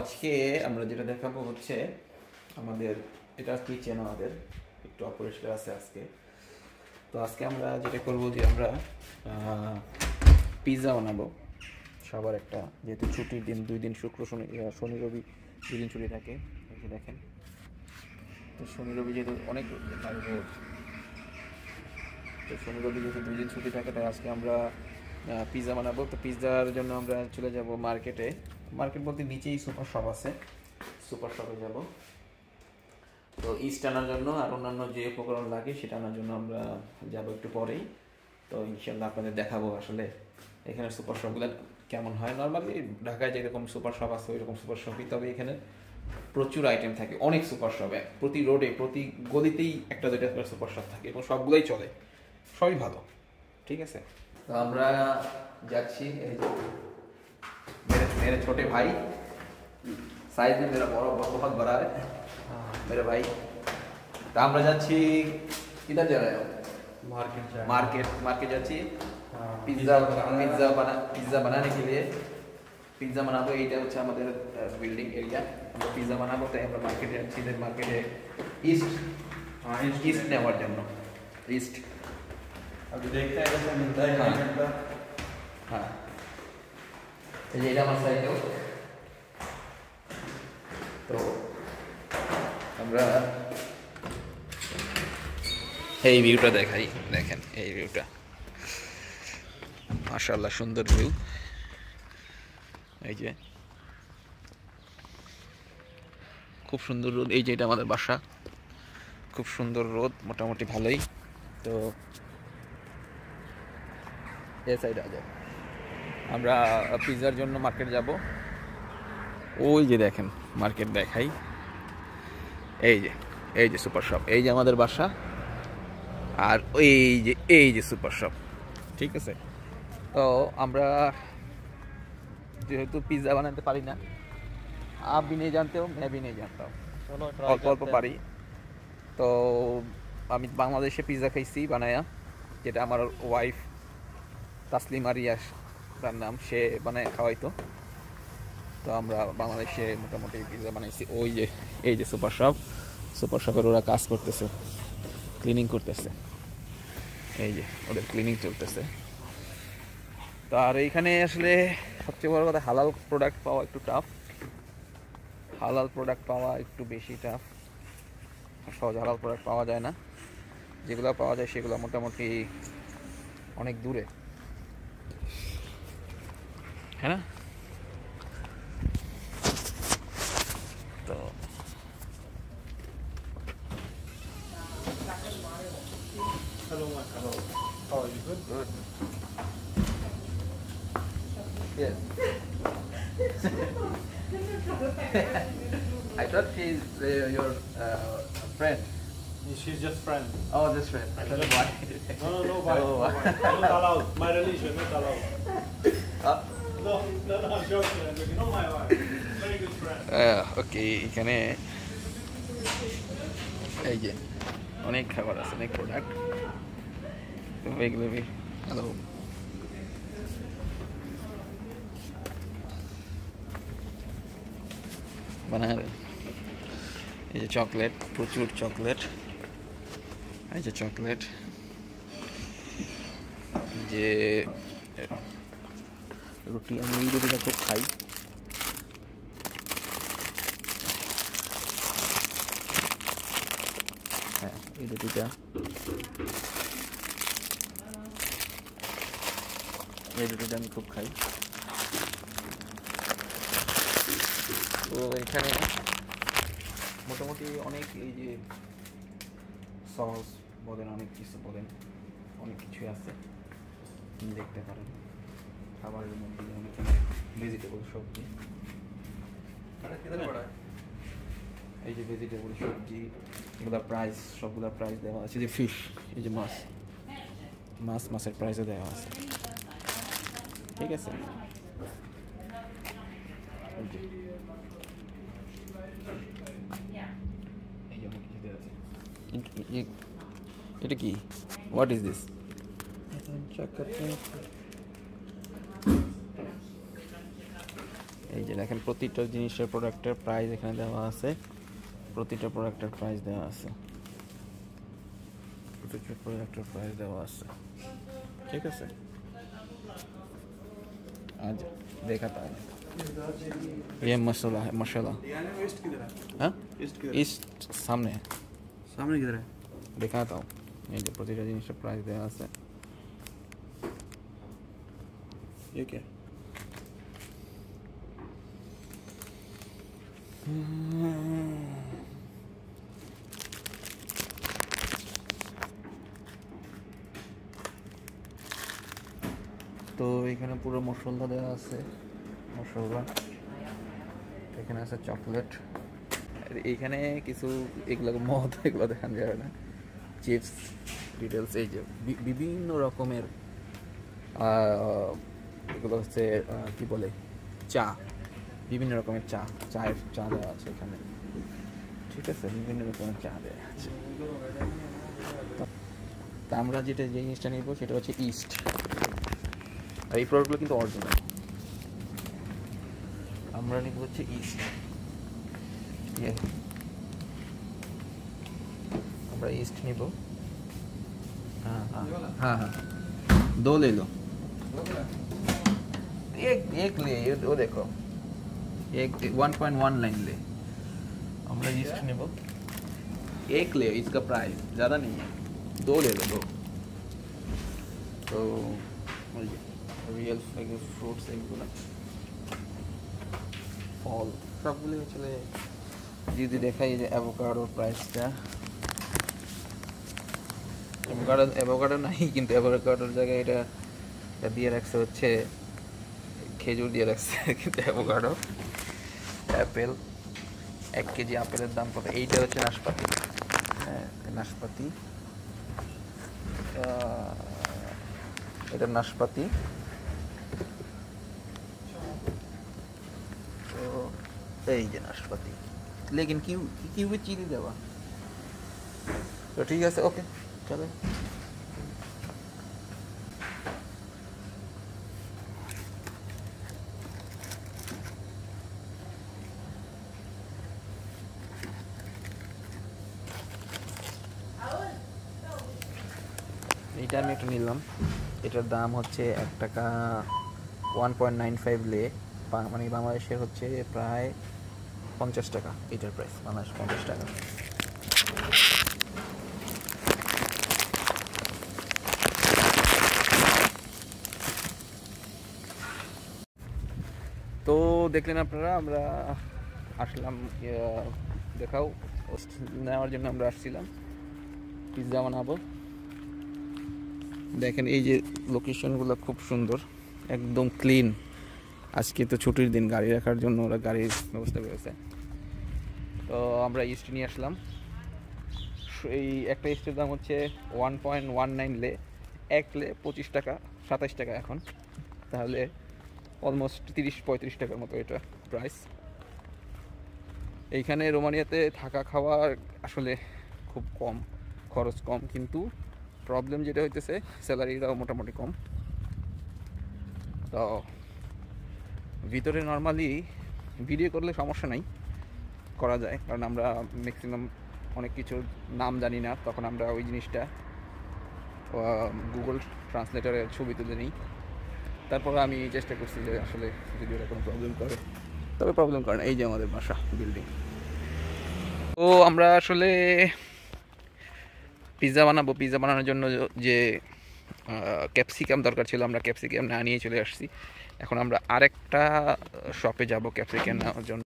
আজকে আমরা যেটা দেখাবো হচ্ছে আমাদের এটা কিচেন, আমাদের একটু অপরিষ্কার আছে আজকে। তো আজকে আমরা যেটা করবো যে আমরা পিৎজা বানাবো সবার একটা, যেহেতু ছুটির দিন, 2 দিন শুক্র শনি রবি 2 দিন ছুটি থাকে। এই যে দেখেন, তো শনি রবি যেহেতু অনেক রোদ, তো শনি রবি যেহেতু 2 দিন ছুটি থাকে, তাই আজকে আমরা পিৎজা বানাবো। তো পিৎজার জন্য আমরা চলে যাব মার্কেটে। মার্কেট বলতে নিচেই সুপার শপ আছে, সুপার শপে যাব। তো ইস্ট আনার জন্য আর অন্যান্য যে উপকরণ লাগে সেটা আনার জন্য আমরা যাব একটু পরেই। তো ইনশাল্লাহ আপনাদের দেখাবো আসলে এখানে সুপার শপগুলো কেমন হয়। নর্মালি ঢাকায় যেরকম সুপার শপ আছে ওইরকম সুপার শপই, তবে এখানে প্রচুর আইটেম থাকে, অনেক সুপার শপে প্রতি রোডে প্রতি গলিতেই একটা দুইটা করে সুপার শপ থাকে এবং সবগুলোই চলে, সবই ভালো। ঠিক আছে, তো আমরা যাচ্ছি। এই যে मेरे छोटे भाई, साइज में मेरा बहुत बड़ा है मेरे भाई। तो আমরা যাচ্ছি, किधर जा रहे हो? मार्केट যাচ্ছি पिज्जा बनाने के लिए। पिज्जा বানাবো, এইটা হচ্ছে আমাদের বিল্ডিং এরিয়া। আমরা পিজ্জা বানাবো, তাই আমরা মার্কেটে যাচ্ছি। মার্কেটে ईस्ट নেওয়ার জন্য। ईस्ट अभी देखते हैं कैसे मिलता है खाने का। हाँ, এটা আমার সাইডেও। তো আমরা এই ভিউটা দেখাই, দেখেন এই ভিউটা, মাশাআল্লাহ সুন্দর ভিউ। এই যে খুব সুন্দর রোদ, এই যে এটা আমাদের বাসা, খুব সুন্দর রোদ, মোটামুটি ভালোই। তো এই সাইডে যাও, আমরা পিৎজার জন্য মার্কেট যাব। ওই যে দেখেন মার্কেট দেখাই, এই যে সুপার শপ, এই যে আমাদের বাসা, আর এই যে সুপার শপ। ঠিক আছে, তো আমরা যেহেতু পিৎজা বানাতে পারি না, आप भी नहीं जानते हो, मैं भी नहीं जानता हूँ, অল্প অল্প পারি। তো আমি বাংলাদেশে পিৎজা খাইছি বানায়া, যেটা আমার ওয়াইফ তাসলিম আরিয়াস তার নাম, সে বানায় খাওয়াইতো। তো আমরা বাংলাদেশে মোটামুটি পিৎজা বানাইছি। এই যে সুপার শপের ওরা কাজ করতেছে, ক্লিনিং করতেছে, এই যে ওদের ক্লিনিং চলতেছে। তো আর এইখানে আসলে সবচেয়ে বড় কথা, হালাল প্রোডাক্ট পাওয়া একটু টাফ, হালাল প্রোডাক্ট পাওয়া একটু বেশি টাফ। সহজ হালাল প্রোডাক্ট পাওয়া যায় না, যেগুলো পাওয়া যায় সেগুলো মোটামুটি অনেক দূরে, হ্যাঁ না? তো Hello. How are you? good. Yes. I thought she's your friend. She's just friend. Oh, this friend. I thought why? No, why? No, why? Not allowed. My religion, not allowed. No, I'm joking. You know my wife. Very good friend. Okay, এখানে এই যে অনেক খাবার আছে, অনেক product. তো এগুলো hello, বানায়। এই যে চকলেট, প্রচুর চকলেট, এই যে চকলেট, যে রুটি, আমি এই রুটিটা খুব খাই। হ্যাঁ, এই রুটিটা, আমি খুব খাই। তো এখানে মোটামুটি অনেক, এই যে সস বলেন, অনেক কিছু বলেন, অনেক কিছুই আছে, দেখতে পারেন। খাবারের মধ্যে অনেক ভেজিটেবল সবজি, এই যে ভেজিটেবল সবজি, এগুলোর প্রাইস, সবগুলোর প্রাইস দেওয়া আছে। যে ফিশ, এই যে মাছের প্রাইসও দেওয়া আছে। ঠিক আছে, এটা কি, হোয়াট ইজ দিস? এই যে যে দেখেন প্রতিটা জিনিসের প্রোডাক্টের প্রাইস এখানে দেওয়া আছে, প্রতিটা প্রোডাক্টের প্রাইস দেওয়া আছে, প্রতিটা প্রোডাক্টের প্রাইস দেওয়া আছে, ঠিক আছে। आज देखा था ये मसाला है, मसाला ईस्ट किधर है? हाँ ईस्ट किधर? ईस्ट सामने है, सामने किधर है? दिखाता हूँ। ये जो प्रतिटा जिनिसের প্রাইস দেওয়া আছে। ये क्या? তো এখানে পুরো মশলা দেওয়া আছে, মশলা এখানে আছে চকলেট, এইখানে কিছু এগুলো মদ এগুলো দেখানো যাবে না, চিপস ডিটেলস, এই যে বিভিন্ন রকমের এগুলো হচ্ছে কি বলে চা, বিভিন্ন রকমের চায়ের চা দেওয়া আছে এখানে, ঠিক আছে, বিভিন্ন রকমের চা দেওয়া আছে। তা আমরা যেটা যে জিনিসটা নিব সেটা হচ্ছে ইস্ট, আর এই প্রোডাক্টগুলো কিন্তু অরিজিনাল। আমরা নিব হচ্ছে ইস্ট, আমরা ইস্ট নিব। हाँ हाँ हाँ हाँ, 2 ले लो, एक ले, वो देखो एक 1.19 ले, আমরা ইস্ট নেব, एक ले, इसका प्राइस ज़्यादा नहीं है, 2 ले लो 2। तो रियल फ्रूट्स এগুলো ফল সবগুলো চলে। যদি দেখাই যে অ্যাভোকাডোর প্রাইসটা, অ্যাভোকাডো নাই, কিন্তু অ্যাভোকাডোর জায়গায় এটা দিয়ে রাখছে হচ্ছে খেজুর দিয়ে রাখছে, কিন্তু অ্যাভোকাডো, অ্যাপেল, 1 কেজি আপেলের দাম কত? এইটা হচ্ছে নাশপাতি, হ্যাঁ নাশপাতি, এটা নাশপাতি। তো এই যে নাশপাতি, লেকিন কিউবে চিনি দেওয়া। তো ঠিক আছে, ওকে চলে। এইটা আমি একটু নিলাম, এটার দাম হচ্ছে 1 টাকা 1.95 লে, মানে বাংলাদেশের হচ্ছে প্রায় 50 টাকা, এটার প্রাইস বাংলাদেশ 50 টাকা। তো দেখলেন আপনারা, আমরা আসলাম, দেখাও নেওয়ার জন্য আমরা আসছিলাম, পিৎজা বানাবো। দেখেন এই যে লোকেশনগুলো খুব সুন্দর, একদম ক্লিন। আজকে তো ছুটির দিন, গাড়ি রাখার জন্য ওরা গাড়ির ব্যবস্থা করেছে। তো আমরা ইস্ট নিয়ে আসলাম, এই একটা ইস্টের দাম হচ্ছে 1.19 লে, 1 লে 25 টাকা 27 টাকা এখন, তাহলে অলমোস্ট 30-35 টাকার মতো এটা প্রাইস। এইখানে রোমানিয়াতে থাকা খাওয়া আসলে খুব কম, খরচ কম, কিন্তু প্রবলেম যেটা হইতেছে স্যালারিটাও মোটামুটি কম। তো ভিতরে নর্মালি ভিডিও করলে সমস্যা নাই, করা যায়, কারণ আমরা ম্যাক্সিমাম অনেক কিছুর নাম জানি না, তখন আমরা ওই জিনিসটা গুগল ট্রান্সলেটারের ছবি তুলে নিই। তারপর আমি চেষ্টা করছি যে আসলে ভিডিওটা কোনো প্রবলেম করে, তবে প্রবলেম করে না। এই যে আমাদের বাসা বিল্ডিং। তো আমরা আসলে পিৎজা বানাবো, পিৎজা বানানোর জন্য যে ক্যাপসিকাম দরকার ছিল, আমরা ক্যাপসিকাম না নিয়ে চলে আসছি। এখন আমরা আরেকটা শপে যাব ক্যাপসিকাম নেওয়ার জন্য।